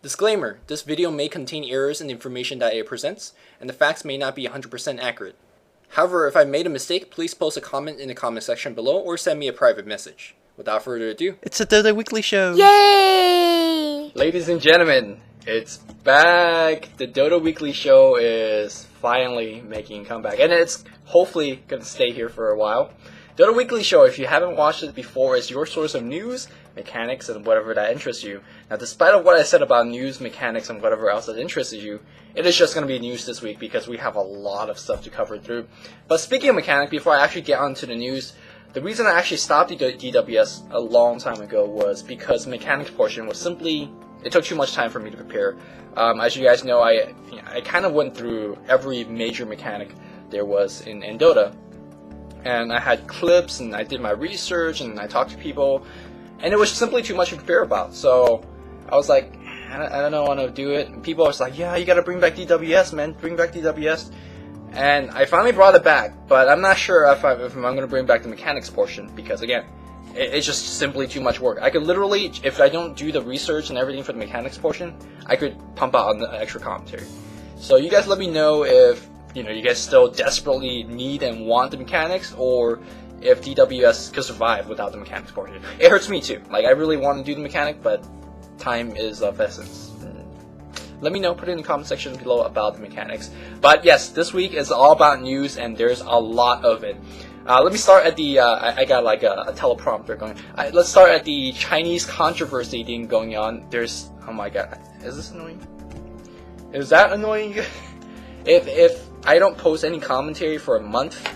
Disclaimer, this video may contain errors in the information that it presents, and the facts may not be 100% accurate. However, if I made a mistake, please post a comment in the comment section below or send me a private message. Without further ado, it's a Dota Weekly Show! Yay! Ladies and gentlemen, it's back! The Dota Weekly Show is finally making a comeback, and it's hopefully going to stay here for a while. Dota Weekly Show, if you haven't watched it before, is your source of news, mechanics, and whatever that interests you. Now, despite of what I said about news, mechanics, and whatever else that interests you, it is just going to be news this week because we have a lot of stuff to cover through. But speaking of mechanic, before I actually get onto the news, the reason I actually stopped the DWS a long time ago was because the mechanics portion was simply, it took too much time for me to prepare. As you guys know, I kind of went through every major mechanic there was in Dota. And I had clips, and I did my research, and I talked to people, and it was simply too much to prepare about. So I was like, I don't know, I want to do it. And people was like, yeah, you got to bring back DWS, man, bring back DWS. And I finally brought it back, but I'm not sure if I'm going to bring back the mechanics portion, because again, it's just simply too much work. I could literally, if I don't do the research and everything for the mechanics portion, I could pump out on the extra commentary. So you guys let me know if you guys still desperately need and want the mechanics, or if DWS could survive without the mechanics portion. It hurts me too. Like, I really want to do the mechanic, but time is of essence. Let me know, put it in the comment section below about the mechanics. But yes, this week is all about news, and there's a lot of it. Let me start at the, I got like a teleprompter going. Let's start at the Chinese controversy thing going on. There's, oh my god, is this annoying? Is that annoying? If I don't post any commentary for a month,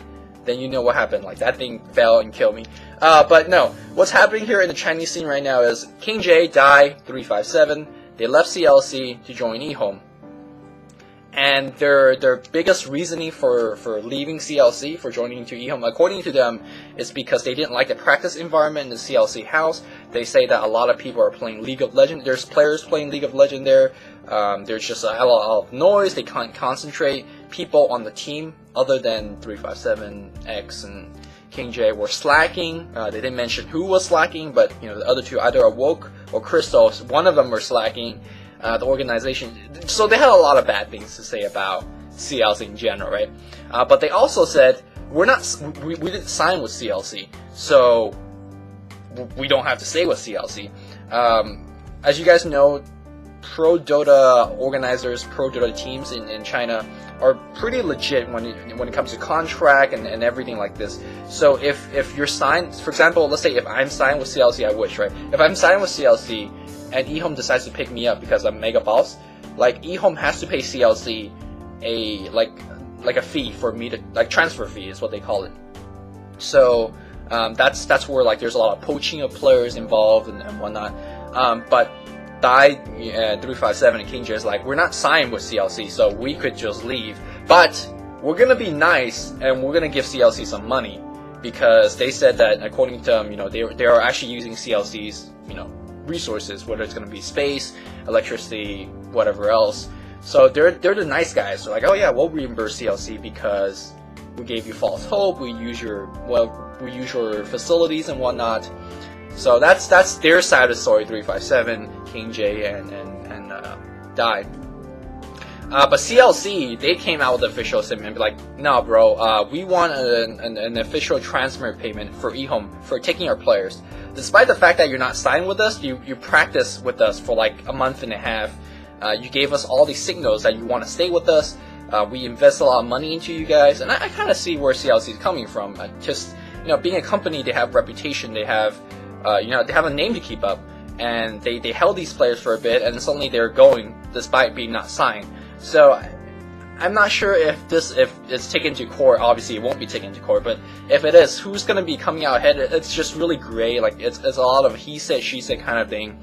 then you know what happened. Like, that thing fell and killed me. But no, what's happening here in the Chinese scene right now is KingJ, DWS32, they left CLC to join Ehome. And their biggest reasoning for leaving CLC, for joining to Ehome, according to them, is because they didn't like the practice environment in the CLC house. They say that a lot of people are playing League of Legends. There's players playing League of Legends there. There's just a lot of noise. They can't concentrate. People on the team, other than 357X and KingJ, were slacking. They didn't mention who was slacking, but the other two, either Awoke or Crystal, one of them were slacking. The organization, so they had a lot of bad things to say about CLC in general, right? But they also said we didn't sign with CLC, so we don't have to stay with CLC. As you guys know, pro Dota organizers, pro Dota teams in China are pretty legit when it comes to contract and everything like this. So if you're signed, for example, let's say if I'm signed with CLC, I wish, right? If I'm signed with CLC and Ehome decides to pick me up because I'm mega boss, like, Ehome has to pay CLC a like a fee for me to, like, transfer fee is what they call it. So that's where, like, there's a lot of poaching of players involved and whatnot. But DWS32 and KingJ is like, we're not signed with CLC, so we could just leave, but we're gonna be nice and we're gonna give CLC some money, because they said that according to them, they are actually using CLC's resources, whether it's going to be space, electricity, whatever else. So they're the nice guys. They're like, oh yeah, we'll reimburse CLC because we gave you false hope. We use your facilities and whatnot. So that's their side of the story. 357, KingJ, and Dai. But CLC, they came out with an official statement and be like, no, bro, we want an official transfer payment for Ehome for taking our players. Despite the fact that you're not signed with us, you practice with us for like a month and a half. You gave us all these signals that you want to stay with us. We invest a lot of money into you guys, and I kind of see where CLC is coming from. Just being a company, they have reputation, they have they have a name to keep up, and they held these players for a bit, and suddenly they're going despite being not signed. So I'm not sure if it's taken to court. Obviously, it won't be taken to court, but if it is, who's going to be coming out ahead? It's just really gray. Like, it's a lot of he said, she said kind of thing.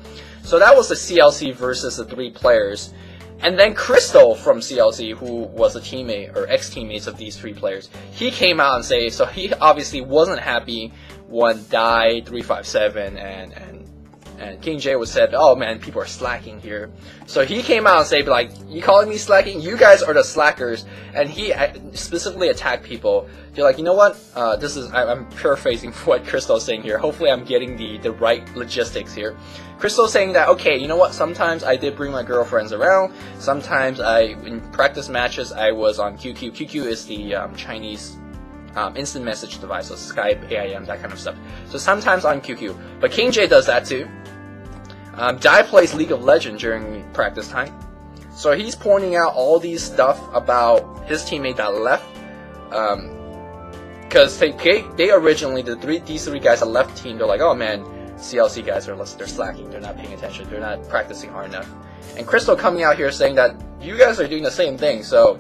So that was the CLC versus the three players. And then Crystal from CLC, who was a teammate or ex-teammates of these three players, he came out and so he obviously wasn't happy when DWS32 and And KingJ was said, oh man, people are slacking here. So he came out and said, like, you calling me slacking? You guys are the slackers. And he specifically attacked people. You're like, you know what? I'm paraphrasing what Crystal's saying here. Hopefully I'm getting the right logistics here. Crystal's saying that, okay, you know what? Sometimes I did bring my girlfriends around. Sometimes in practice matches, I was on QQ. QQ is the Chinese instant message device, so Skype, AIM, that kind of stuff. So sometimes on QQ. But KingJ does that too. Dai plays League of Legends during practice time. So he's pointing out all these stuff about his teammate that left. Because they originally, these three guys that left the team, they're like, oh man, CLC guys they're slacking, they're not paying attention, they're not practicing hard enough. And Crystal coming out here saying that you guys are doing the same thing, so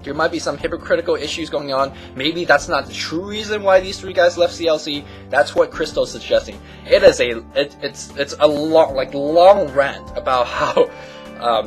there might be some hypocritical issues going on. Maybe that's not the true reason why these three guys left CLC. That's what Crystal's suggesting. It's a long rant about how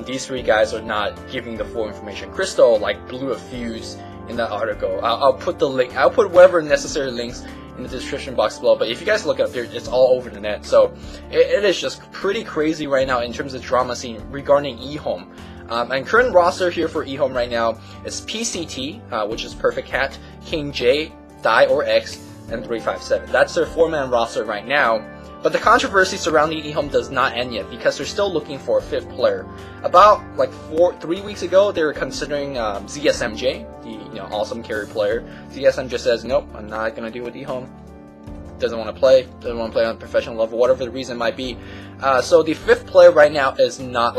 these three guys are not giving the full information. Crystal blew a fuse in that article. I'll put the link. I'll put whatever necessary links in the description box below. But if you guys look up there, it's all over the net. So it is just pretty crazy right now in terms of drama scene regarding Ehome. And current roster here for Ehome right now is PCT, which is Perfect Cat, KingJ, Dai or X, and 357. That's their 4-man roster right now. But the controversy surrounding Ehome does not end yet because they're still looking for a 5th player. About 3 weeks ago, they were considering ZSMJ, the awesome carry player. ZSMJ says, nope, I'm not gonna do with Ehome. Doesn't want to play on a professional level, whatever the reason might be. So the 5th player right now is not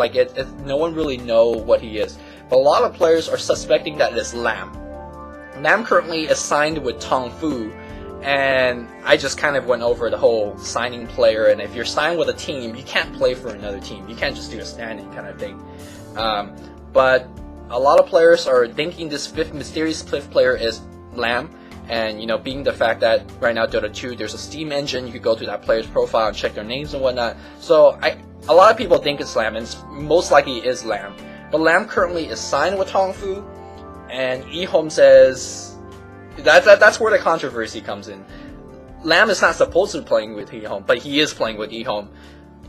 no one really know what he is. But a lot of players are suspecting that it is Lamb. Lamb currently is signed with Tong Fu, and I just kind of went over the whole signing player, and if you're signed with a team, you can't play for another team. You can't just do a stand-in kind of thing. But a lot of players are thinking this mysterious 5th player is Lamb. And being the fact that right now Dota2, there's a Steam engine, you could go to that player's profile and check their names and whatnot. So a lot of people think it's Lamb, and most likely it is Lamb. But Lamb currently is signed with Tong Fu, and Ehome says that's where the controversy comes in. Lamb is not supposed to be playing with Ehome, but he is playing with Ehome.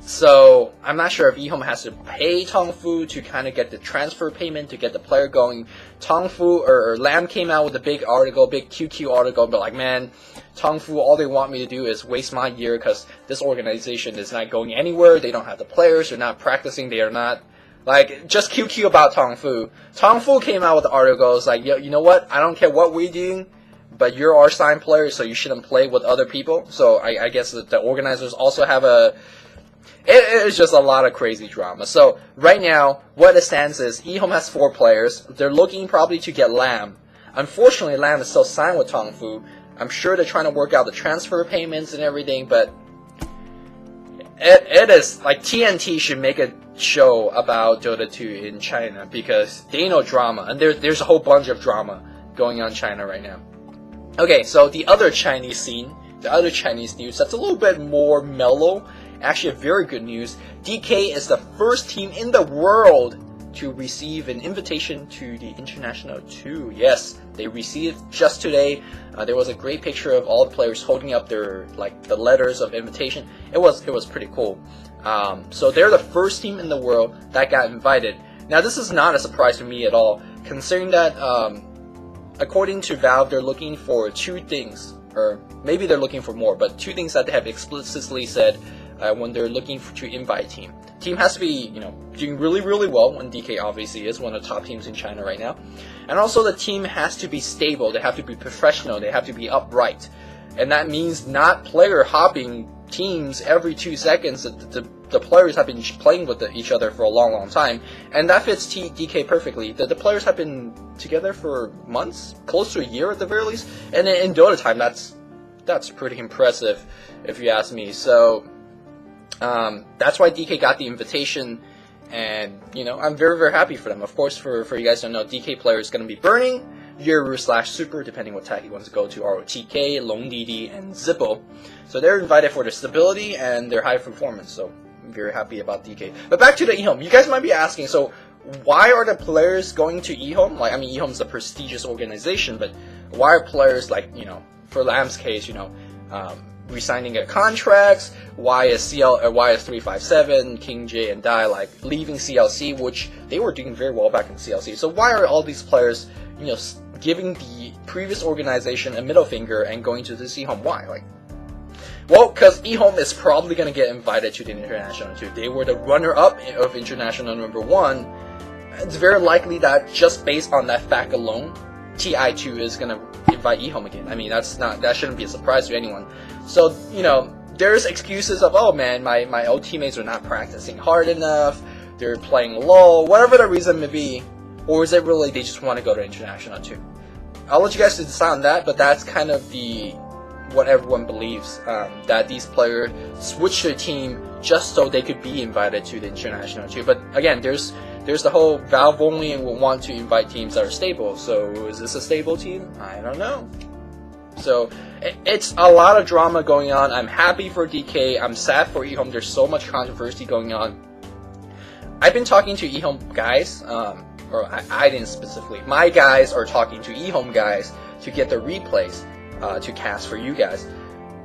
So I'm not sure if Ehome has to pay Tong Fu to kind of get the transfer payment to get the player going. Tong Fu or Lamb came out with a big article, big QQ article, but man, Tong Fu, all they want me to do is waste my year because this organization is not going anywhere. They don't have the players. They're not practicing. They are not just QQ about Tong Fu. Tong Fu came out with the articles you know what? I don't care what we're doing, but you're our signed player, so you shouldn't play with other people. So I guess that the organizers also have It is just a lot of crazy drama. So right now, what it stands is Ehome has 4 players. They're looking probably to get Lamb. Unfortunately, Lamb is still signed with Tong Fu. I'm sure they're trying to work out the transfer payments and everything, but it is TNT should make a show about Dota 2 in China because they know drama, and there's a whole bunch of drama going on in China right now. Okay, so the other Chinese scene, the other Chinese news that's a little bit more mellow. Actually, very good news. DK is the first team in the world to receive an invitation to the International 2. Yes, they received just today. There was a great picture of all the players holding up their the letters of invitation. It was pretty cool. So they're the first team in the world that got invited. Now this is not a surprise to me at all, considering that according to Valve, they're looking for 2 things, or maybe they're looking for more, but 2 things that they have explicitly said. When they're looking to invite team. Team has to be, doing really, really well, and DK obviously is one of the top teams in China right now. And also the team has to be stable, they have to be professional, they have to be upright. And that means not player hopping teams every 2 seconds. The players have been playing with each other for a long, long time. And that fits DK perfectly. The players have been together for months, close to a year at the very least. And in Dota time, that's pretty impressive, if you ask me. So that's why DK got the invitation, and I'm very, very happy for them. Of course, for you guys who don't know, DK player is going to be Burning, Yoru/Super, depending what tag he wants to go to, ROTK, LongDD, and Zippo. So they're invited for their stability and their high performance, so I'm very happy about DK. But back to the Ehome. You guys might be asking, so why are the players going to Ehome? Ehome's a prestigious organization, but why are players for Lamb's case, resigning their contracts? Why is 357, KingJ, and Dai like leaving CLC, which they were doing very well back in CLC? So why are all these players, giving the previous organization a middle finger and going to this Ehome? Why? Well, because Ehome is probably going to get invited to the International 2. They were the runner-up of International number 1. It's very likely that just based on that fact alone, TI2 is going to invite Ehome again. I mean, that shouldn't be a surprise to anyone. So, there's excuses of, oh man, my old teammates are not practicing hard enough, they're playing low, whatever the reason may be. Or is it really they just want to go to International 2? I'll let you guys decide on that, but that's kind of what everyone believes, that these players switched their team just so they could be invited to the International 2. But again, there's the whole Valve only will want to invite teams that are stable. So is this a stable team? I don't know. So it's a lot of drama going on. I'm happy for DK. I'm sad for Ehome. There's so much controversy going on. I've been talking to Ehome guys, or I didn't specifically. My guys are talking to Ehome guys to get the replays to cast for you guys.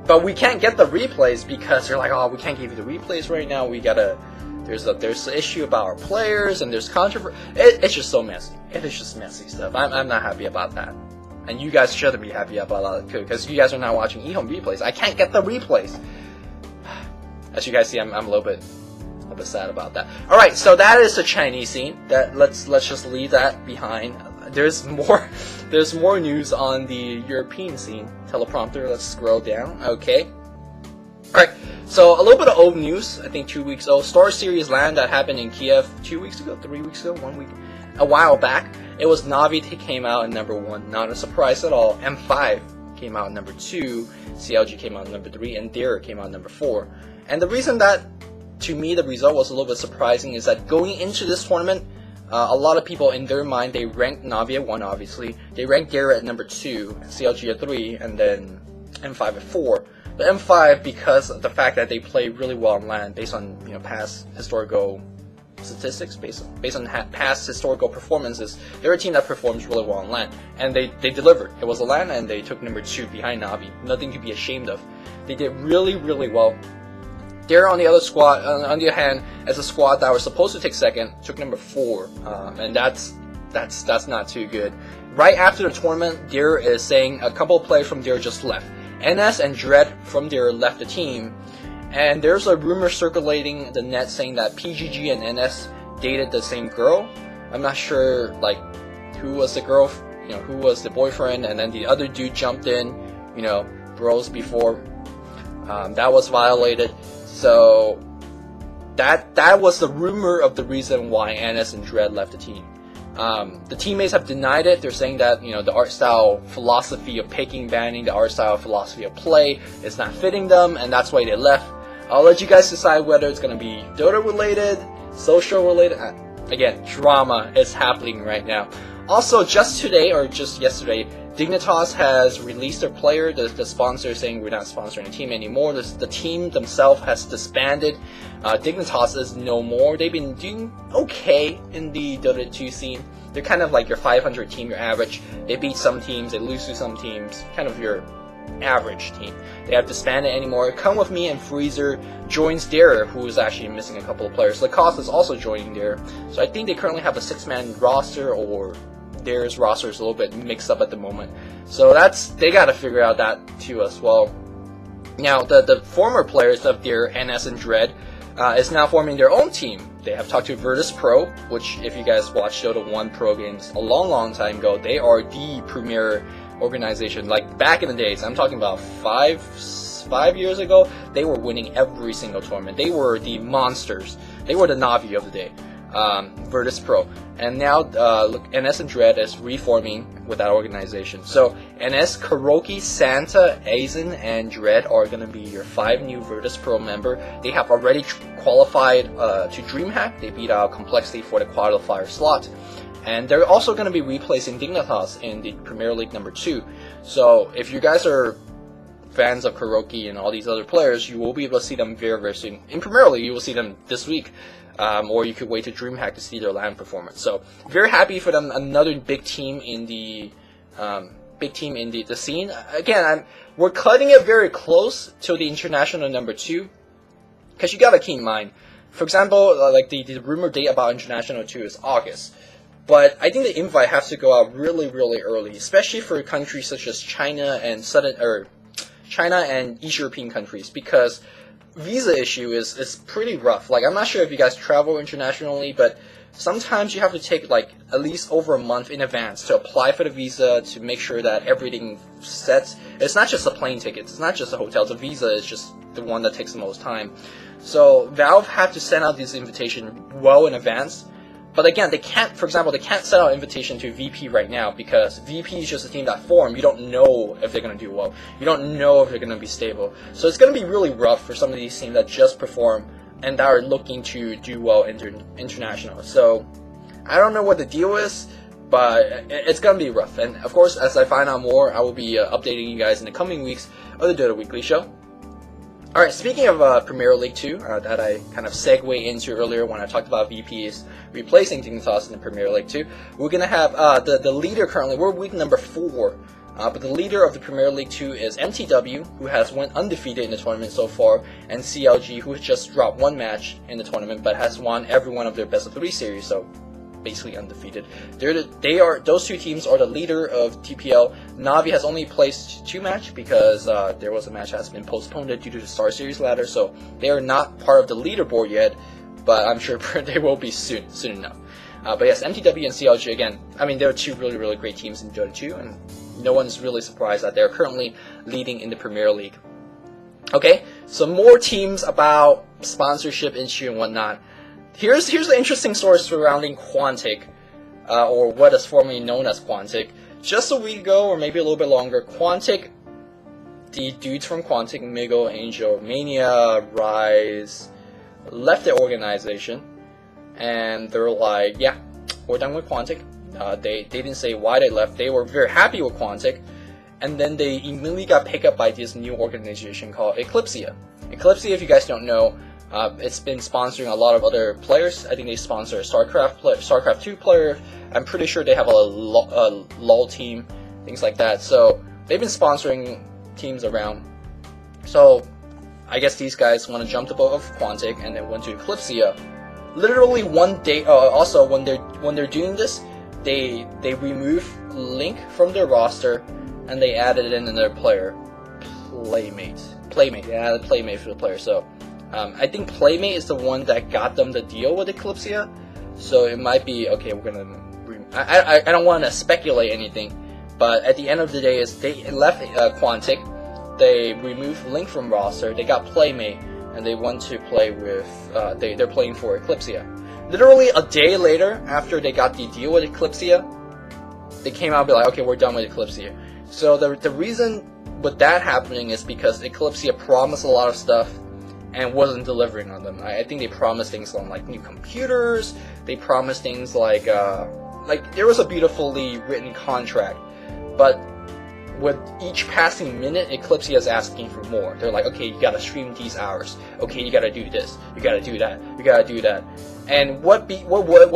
But we can't get the replays because they're like, oh, we can't give you the replays right now. We gotta. There's an issue about our players, and there's controversy. It's just so messy. It is just messy stuff. I'm not happy about that. And you guys shouldn't be happy about that too, because you guys are not watching Ehome replays. I can't get the replays. As you guys see, I'm a little bit sad about that. All right, so that is the Chinese scene. Let's just leave that behind. There's more news on the European scene. Teleprompter. Let's scroll down. Okay. All right. So a little bit of old news. I think 2 weeks old. Star Series LAN that happened in Kiev 2 weeks ago, 3 weeks ago, 1 week, a while back. It was Navi that came out at number 1. Not a surprise at all. M5 came out at number 2. CLG came out at number 3, and Dare came out at number 4. And the reason that, to me, the result was a little bit surprising is that going into this tournament, a lot of people in their mind, they ranked Navi at 1, obviously. They ranked Dare at number 2, CLG at 3, and then M5 at 4. But M5, because of the fact that they play really well on LAN, based on past historical statistics, based on past historical performances, they're a team that performs really well on LAN, and they delivered. It was a LAN, and they took number 2 behind Navi. Nothing to be ashamed of. They did really, really well. Dare on the other hand, as a squad that was supposed to take 2nd, took number 4, and that's not too good. Right after the tournament, Dare is saying a couple of players from Dare just left. NS and Dread from Dare left the team, and there's a rumor circulating the net saying that PGG and NS dated the same girl. I'm not sure who was the girl, who was the boyfriend, and then the other dude jumped in, bros before. That was violated. So that was the rumor of the reason why NS and Dread left the team. The teammates have denied it. They're saying that the art style philosophy of picking, banning, the art style philosophy of play is not fitting them, and that's why they left. I'll let you guys decide whether it's gonna be Dota related, social related. Again, drama is happening right now. Also, just today or just yesterday, Dignitas has released their player. The sponsor saying we're not sponsoring the team anymore. The team themselves has disbanded. Dignitas is no more. They've been doing okay in the Dota2 scene. They're kind of like your 500 team, your average. They beat some teams, they lose to some teams. Kind of your average team. They have disbanded anymore. Come With Me and Freezer joins Dare, who is actually missing a couple of players. Lacoste is also joining Dare. So I think they currently have a 6-man roster, or Dare's roster is a little bit mixed up at the moment. So they got to figure out that too as well. Now, the former players of Dare, NS and Dread, is now forming their own team. They have talked to Virtus Pro, which, if you guys watched Dota 1 Pro games a long time ago, they are the premier organization. Like back in the days, I'm talking about five years ago, they were winning every single tournament. They were the monsters. They were the Navi of the day. Virtus Pro, and now look, NS and Dread is reforming with that organization. So NS, Kuroki, Santa, Aizen, and Dread are going to be your 5 new Virtus Pro member. They have already qualified to DreamHack. They beat out Complexity for the qualifier slot, and they're also going to be replacing Dignitas in the Premier League number 2. So if you guys are fans of Kuroki and all these other players, you will be able to see them very soon. In Premier League, you will see them this week. Or you could wait to DreamHack to see their LAN performance. So very happy for them. Another big team in the big team in the scene. Again, we're cutting it very close to the international number 2, because you gotta keep in mind, for example, like the rumored date about international 2 is August. But I think the invite has to go out really, really early, especially for countries such as China and East European countries, because visa issue is pretty rough. Like, I'm not sure if you guys travel internationally, but sometimes you have to take like at least over a month in advance to apply for the visa, to make sure that everything sets. It's not just the plane tickets, it's not just the hotel, the visa is just the one that takes the most time. So Valve had to send out this invitation well in advance. But again, they can't, for example, they can't send out invitation to VP right now, because VP is just a team that formed. You don't know if they're going to do well. You don't know if they're going to be stable. So it's going to be really rough for some of these teams that just perform and that are looking to do well international. So I don't know what the deal is, but it's going to be rough. And of course, as I find out more, I will be updating you guys in the coming weeks of the Dota Weekly Show. Alright, speaking of Premier League 2, that I kind of segued into earlier when I talked about VPs replacing Dignitas in the Premier League 2, we're going to have the leader currently. We're week number 4, but the leader of the Premier League 2 is MTW, who has went undefeated in the tournament so far, and CLG, who has just dropped 1 match in the tournament but has won every one of their best of 3 series, so basically undefeated. Those 2 teams are the leader of TPL. Navi has only placed 2 matches because there was a match that has been postponed due to the Star Series ladder, so they are not part of the leaderboard yet, but I'm sure they will be soon enough. But yes, MTW and CLG, again, I mean, they're 2 really, really great teams in Dota 2, and no one's really surprised that they're currently leading in the Premier League. Okay, so more teams about sponsorship issue and whatnot. Here's the interesting story surrounding Quantic, or what is formerly known as Quantic. Just a week ago, or maybe a little bit longer, Quantic, the dudes from Quantic, Migo, Angel, Mania, Rise, left the organization, and they're like, yeah, we're done with Quantic. They didn't say why they left. They were very happy with Quantic, and then they immediately got picked up by this new organization called Eclipsia. Eclipsia, if you guys don't know, it's been sponsoring a lot of other players. I think they sponsor a StarCraft 2 player. I'm pretty sure they have a LoL team, things like that. So they've been sponsoring teams around. So I guess these guys want to jump the boat of Quantic and then went to Eclipsia. Literally one day. Also, when they're doing this, they remove Link from their roster and they added in another player, Playmate. They added Playmate for the player. So I think Playmate is the one that got them the deal with Eclipsia. So it might be okay. We're gonna. I don't want to speculate anything, but at the end of the day, is they left Quantic. They removed Link from roster. They got Playmate, and they want to play with. They're playing for Eclipsia. Literally a day later, after they got the deal with Eclipsia, they came out and be like, okay, we're done with Eclipsia. So the reason with that happening is because Eclipsia promised a lot of stuff and wasn't delivering on them. I think they promised things like new computers. They promised things like there was a beautifully written contract, but with each passing minute, Eclipsia is asking for more. They're like, okay, you gotta stream these hours. Okay, you gotta do this. You gotta do that. You gotta do that. And what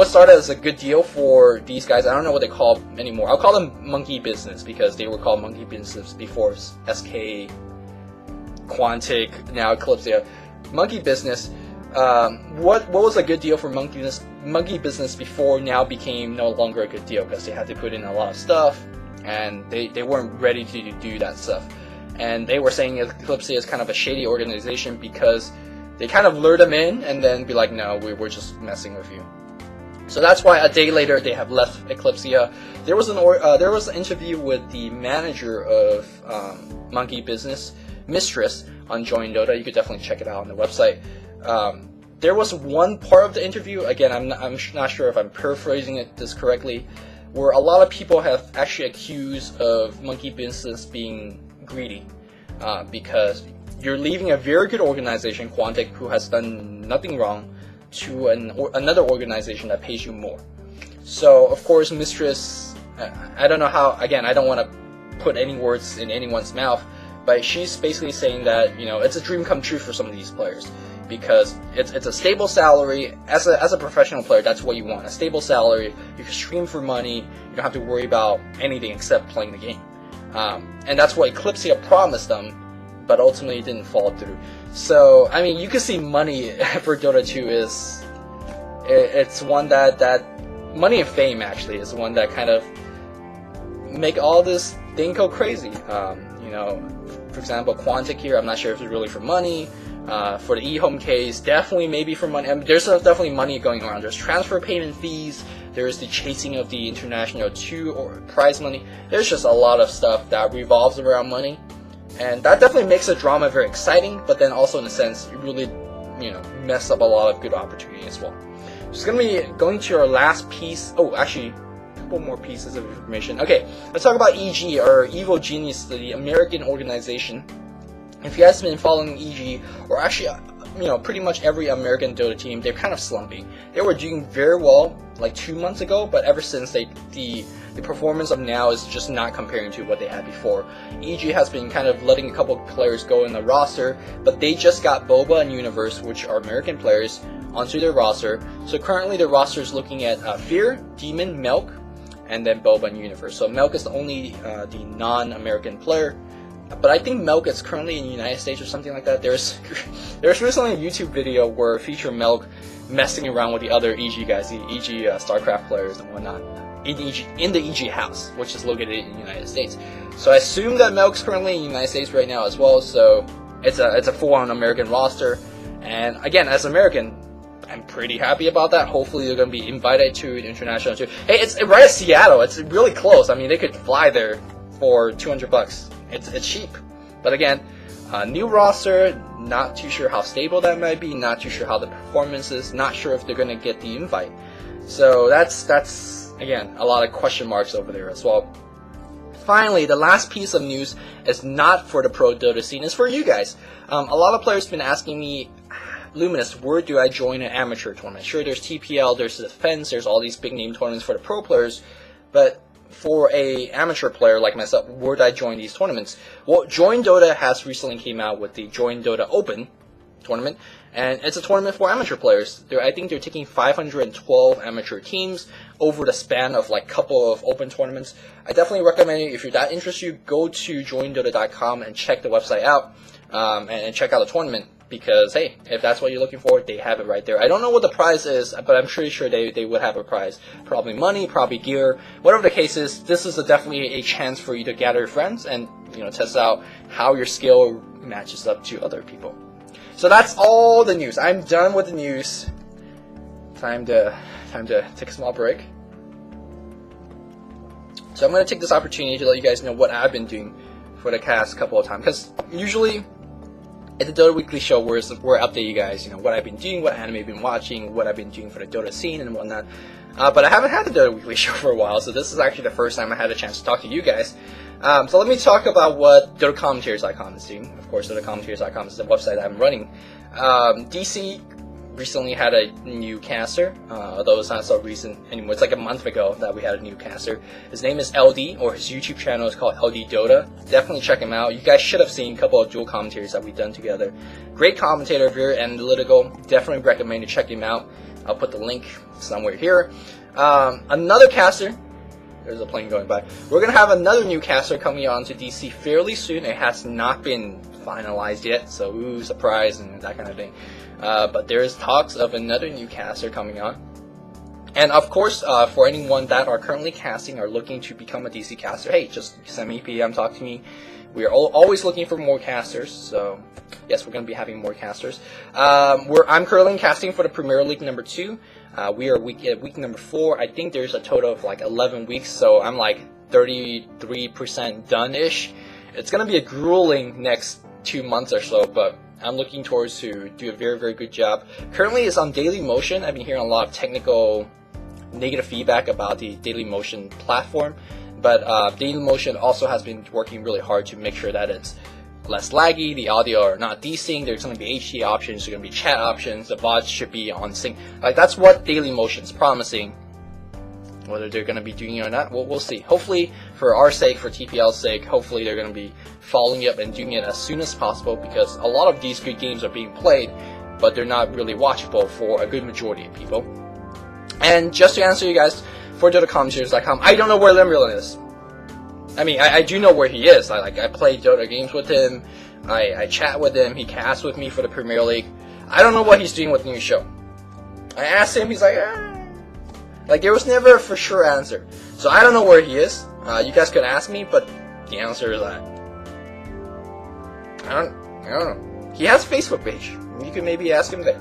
started as a good deal for these guys, I don't know what they call them anymore. I'll call them Monkey Business because they were called Monkey Business before SK, Quantic, now Eclipsia. Monkey Business. What was a good deal for Monkey Business before now became no longer a good deal because they had to put in a lot of stuff and they weren't ready to do that stuff. And they were saying Eclipsia is kind of a shady organization because they kind of lure them in and then be like, no, we're just messing with you. So that's why a day later they have left Eclipsia. There was an interview with the manager of Monkey Business, Mistress, on joinDota. You could definitely check it out on the website. There was one part of the interview, again, I'm not sure if I'm paraphrasing this correctly, where a lot of people have actually accused of Monkey Business being greedy, because you're leaving a very good organization, Quantic, who has done nothing wrong, to another organization that pays you more. So, of course, Mistress, I don't know how, again, I don't want to put any words in anyone's mouth, but she's basically saying that, you know, it's a dream come true for some of these players, because it's a stable salary. As a professional player, that's what you want, a stable salary. You can stream for money, you don't have to worry about anything except playing the game. and that's what Eclipsia promised them, but ultimately it didn't fall through. So I mean, you can see money for Dota 2 it's one that money and fame actually is one that kind of make all this thing go crazy. You know, for example, Quantic here, I'm not sure if it's really for money. For the Ehome case, definitely maybe for money. I mean, there's definitely money going around. There's transfer payment fees. There's the chasing of the international 2 or prize money. There's just a lot of stuff that revolves around money, and that definitely makes the drama very exciting. But then also in a sense, it really, you know, mess up a lot of good opportunity as well. So it's gonna be going to our last piece. Oh, actually, a couple more pieces of information. Okay, let's talk about EG, or Evil Genius, the American organization. If you guys have been following EG, or actually, you know, pretty much every American Dota team, they're kind of slumping. They were doing very well like 2 months ago, but ever since the performance of now is just not comparing to what they had before. EG has been kind of letting a couple of players go in the roster, but they just got Bulba and Universe, which are American players, onto their roster. So currently the roster is looking at Fear, Demon, Milk, and then Bulba and Universe. So Milk is the only the non-American player. But I think Milk is currently in the United States or something like that. There's recently a YouTube video where featured Milk messing around with the other EG guys, the EG StarCraft players and whatnot, in the EG house, which is located in the United States. So I assume that Milk's currently in the United States right now as well. So it's a full-on American roster. And again, as American, I'm pretty happy about that. Hopefully they're going to be invited to the international too. Hey, it's right at Seattle. It's really close. I mean, they could fly there for $200. It's cheap. But again, new roster, not too sure how stable that might be, not too sure how the performance is, not sure if they're going to get the invite. So that's again, a lot of question marks over there as well. Finally, the last piece of news is not for the pro Dota scene, it's for you guys. A lot of players have been asking me, Luminous, where do I join an amateur tournament? Sure, there's TPL, there's Defense, there's all these big name tournaments for the pro players, but for a amateur player like myself, where do I join these tournaments? Well, joinDota has recently came out with the joinDota Open tournament, and it's a tournament for amateur players. I think they're taking 512 amateur teams over the span of like couple of open tournaments. I definitely recommend it. If you're that interested, you go to joindota.com and check the website out, and check out the tournament. Because, hey, if that's what you're looking for, they have it right there. I don't know what the prize is, but I'm pretty sure they would have a prize. Probably money, probably gear. Whatever the case is, this is definitely a chance for you to gather your friends and, you know, test out how your skill matches up to other people. So that's all the news. I'm done with the news. Time to take a small break. So I'm going to take this opportunity to let you guys know what I've been doing for the past couple of times. Because usually at the Dota Weekly Show, where I update you guys, you know, what I've been doing, what anime I've been watching, what I've been doing for the Dota scene and whatnot. But I haven't had the Dota Weekly Show for a while, so this is actually the first time I had a chance to talk to you guys. So let me talk about what DotaCommentaries.com is doing. Of course, DotaCommentaries.com is the website I'm running. DC recently had a new caster, although it's not so recent anymore. It's like a month ago that we had a new caster. His name is LD, or his YouTube channel is called LD Dota. Definitely check him out. You guys should have seen a couple of dual commentaries that we've done together. Great commentator, very analytical. Definitely recommend you check him out. I'll put the link somewhere here. Another caster. There's a plane going by. We're going to have another new caster coming on to DC fairly soon. It has not been finalized yet, so ooh, surprise and that kind of thing. But there is talks of another new caster coming on. And of course, for anyone that are currently casting or looking to become a DC caster, hey, just send me a PM, talk to me. We are always looking for more casters, so yes, we're going to be having more casters. I'm currently casting for the Premier League number 2. We are week number 4. I think there's a total of like 11 weeks, so I'm like 33% done-ish. It's going to be a grueling next 2 months or so, but I'm looking towards to do a very, very good job. Currently, it's on Dailymotion. I've been hearing a lot of technical negative feedback about the Dailymotion platform, but Dailymotion also has been working really hard to make sure that it's less laggy, the audio are not desync, there's going to be HD options, there's going to be chat options, the bots should be on sync. Like, that's what Dailymotion's promising. Whether they're going to be doing it or not, we'll see. Hopefully, for our sake, for TPL's sake, hopefully they're going to be following up and doing it as soon as possible, because a lot of these good games are being played, but they're not really watchable for a good majority of people. And just to answer you guys, for DotaCommentaries.com, I don't know where Lamb is. I mean, I do know where he is. I play Dota games with him. I chat with him. He casts with me for the Premier League. I don't know what he's doing with the new show. I asked him. He's like, like there was never a for sure answer. So I don't know where he is. You guys could ask me, but the answer is that I don't know. He has a Facebook page. You could maybe ask him there.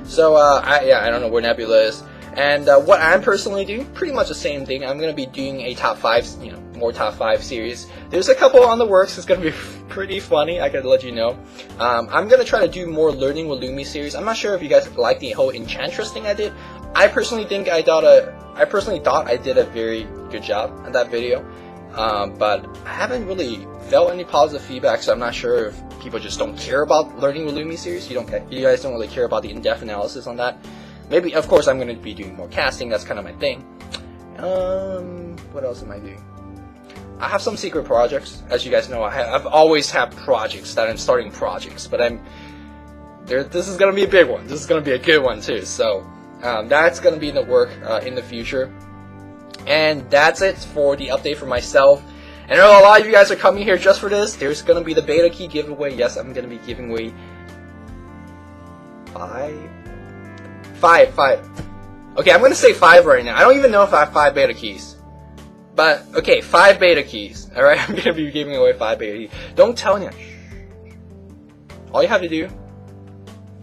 So I don't know where Nebula is. And what I'm personally doing, pretty much the same thing. I'm gonna be doing a top 5, more top 5 series. There's a couple on the works. It's gonna be pretty funny. I can let you know. I'm gonna try to do more learning with Lumi series. I'm not sure if you guys like the whole Enchantress thing I did. I personally thought I did a very good job on that video. But I haven't really felt any positive feedback, so I'm not sure if people just don't care about learning with Lumi series. You guys don't really care about the in-depth analysis on that. Maybe, of course, I'm going to be doing more casting. That's kind of my thing. What else am I doing? I have some secret projects. As you guys know, I've always had projects that I'm starting projects, but this is going to be a big one. This is going to be a good one too. So that's going to be in the work in the future. And that's it for the update for myself. And I know a lot of you guys are coming here just for this. There's going to be the Betakey giveaway. Yes, I'm going to be giving away 5. Okay, I'm going to say 5 right now. I don't even know if I have 5 beta keys. But, okay, 5 beta keys. Alright, I'm going to be giving away 5 beta keys. Don't tell anyone. All you have to do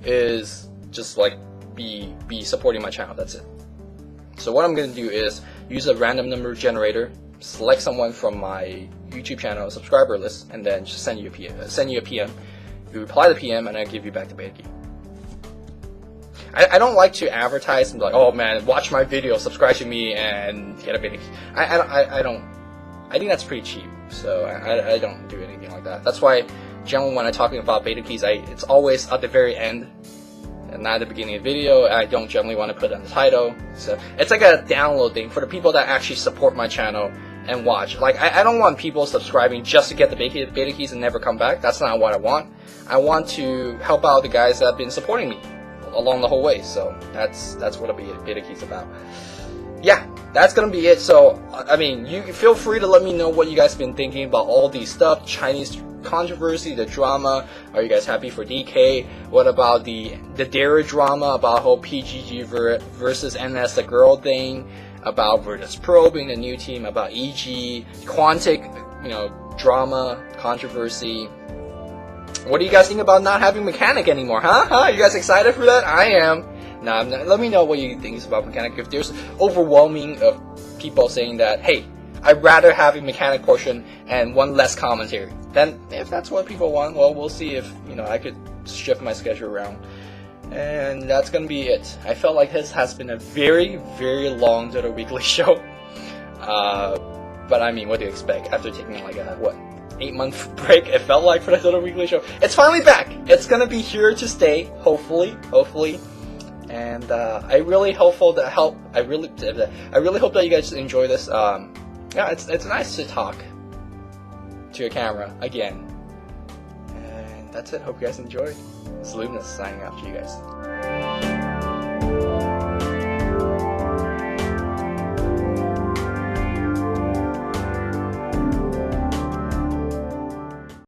is just, be supporting my channel. That's it. So what I'm going to do is use a random number generator, select someone from my YouTube channel subscriber list, and then just send you a PM. You reply to the PM, and I give you back the beta key. I don't like to advertise and be like, oh man, watch my video, subscribe to me, and get a beta key. I think that's pretty cheap, so I don't do anything like that. That's why generally when I'm talking about beta keys, it's always at the very end and not at the beginning of the video. I don't generally want to put it on the title. So it's like a download thing for the people that actually support my channel and watch. Like I don't want people subscribing just to get the beta keys and never come back. That's not what I want. I want to help out the guys that have been supporting me along the whole way. So that's what a beta key's about. Yeah, that's gonna be it. So I mean, you feel free to let me know what you guys have been thinking about all these stuff, Chinese controversy, the drama. Are you guys happy for DK? What about the Dara drama about whole PGG versus NS the girl thing? About Virtus Pro being the new team? About EG, Quantic, drama, controversy. What do you guys think about not having Mechanic anymore? Huh? You guys excited for that? I am. Nah, let me know what you think about Mechanic. If there's overwhelming of people saying that, hey, I'd rather have a Mechanic portion and one less commentary. Then, if that's what people want, well, we'll see if, I could shift my schedule around. And that's gonna be it. I felt like this has been a very, very long Dota Weekly show. But I mean, what do you expect? After taking like a, 8-month break, it felt like for the Dota Weekly show. It's finally back! It's gonna be here to stay, hopefully. And I really hope that you guys enjoy this. Yeah, it's nice to talk to a camera again. And that's it. Hope you guys enjoyed. It's Luminous signing out to you guys.